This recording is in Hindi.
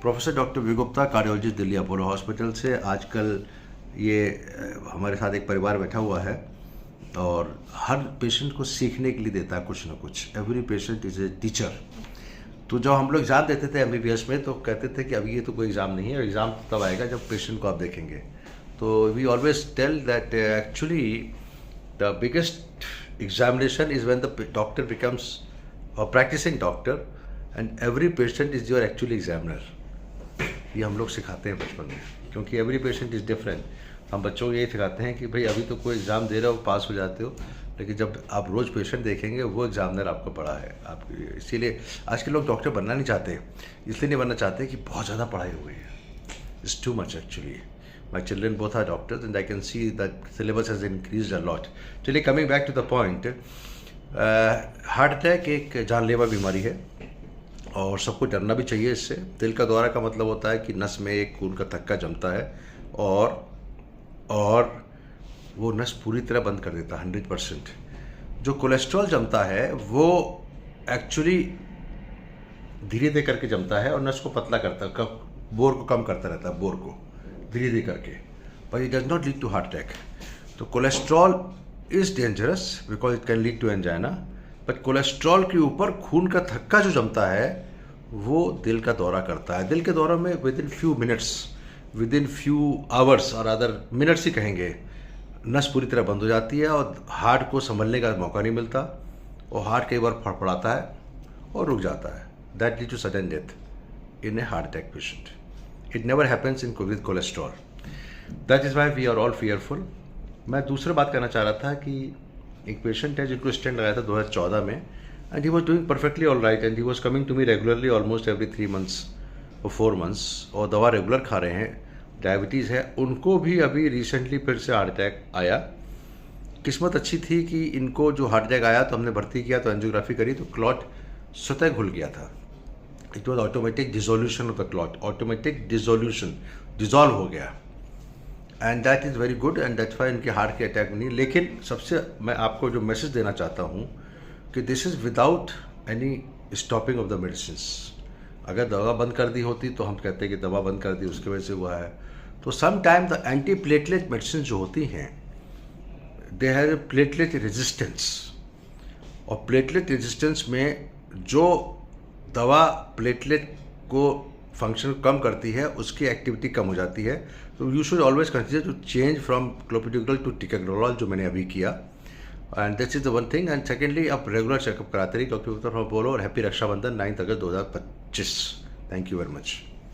Professor doctor V Gupta, cardiologist, Delhi Apollo hospital से। आजकल ये हमारे साथ एक परिवार बैठा हुआ है और हर पेशेंट को सीखने के लिए देता है कुछ ना कुछ। Every patient is a teacher. तो जब हम लोग एग्ज़ाम देते थे एमबीबीएस में तो कहते थे कि अभी ये तो कोई एग्ज़ाम नहीं है, एग्ज़ाम तब आएगा जब पेशेंट को आप देखेंगे। तो we always tell that actually the biggest examination is when the doctor becomes a practising doctor and every patient is your actually examiner. ये हम लोग सिखाते हैं बचपन में, क्योंकि एवरी पेशेंट इज़ डिफरेंट। हम बच्चों को यही सिखाते हैं कि भाई अभी तो कोई एग्ज़ाम दे रहे हो, पास हो जाते हो, लेकिन जब आप रोज़ पेशेंट देखेंगे वो एग्जामिनर आपको बड़ा है। आप इसीलिए आज के लोग डॉक्टर बनना नहीं चाहते, इसलिए नहीं बनना चाहते कि बहुत ज़्यादा पढ़ाई हो गई है। It's too much actually. My children both are doctors and I can see that syllabus has increased a lot. चलिए, coming back to the point, heart attack एक जानलेवा बीमारी है और सबको डरना भी चाहिए इससे। दिल का दौरा का मतलब होता है कि नस में एक खून का थक्का जमता है और वो नस पूरी तरह बंद कर देता है 100%। जो कोलेस्ट्रॉल जमता है वो एक्चुअली धीरे धीरे करके जमता है और नस को पतला करता है, बोर को कम करता रहता है, बोर को धीरे धीरे करके, but it does not lead to heart attack. तो cholesterol is dangerous because it can lead to angina, but cholesterol के ऊपर खून का थक्का जो जमता है वो दिल का दौरा करता है। दिल के दौरा में with in few minutes, with in few hours और अदर मिनट्स ही कहेंगे, नस पूरी तरह बंद हो जाती है और हार्ट को संभलने का मौका नहीं मिलता और हार्ट कई बार फड़फड़ाता है और रुक जाता है। That lead to sudden death in a heart attack patient. It never happens in with cholesterol. That is why we are all fearful. मैं दूसरी बात कहना चाह रहा था कि एक पेशेंट है जिनको स्टेंट लगाया था 2014 में, and he was doing perfectly all right and he was coming to me regularly almost every 3 months और 4 months, और दवा रेगुलर खा रहे हैं, डायबिटीज़ है। उनको भी अभी रिसेंटली फिर से हार्ट अटैक आया। किस्मत अच्छी थी कि इनको जो हार्ट अटैक आया तो हमने भर्ती किया, तो एंजियोग्राफी करी तो क्लॉट स्वतः घुल गया था। It was automatic dissolution of the clot, automatic dissolution, dissolve हो गया, and that is very good and that's why इनके हार्ट के अटैक नहीं। लेकिन सबसे मैं आपको जो मैसेज देना चाहता हूँ कि this is without any stopping of the medicines. अगर दवा बंद कर दी होती तो हम कहते हैं कि दवा बंद कर दी उसकी वजह से हुआ है। तो some time the anti platelet medicine जो होती हैं दे हैव प्लेटलेट रेजिस्टेंस, और प्लेटलेट रेजिस्टेंस में जो दवा प्लेटलेट को फंक्शन कम करती है उसकी एक्टिविटी कम हो जाती है। तो you should always consider to change from clopidogrel to ticagrelor, जो मैंने अभी किया, and this is the one thing. And secondly, आप रेगुलर चेकअप कराते रहिए डॉक्टर बोलो। और हैप्पी रक्षाबंधन 9 अगस्त 2025। Thank you very much.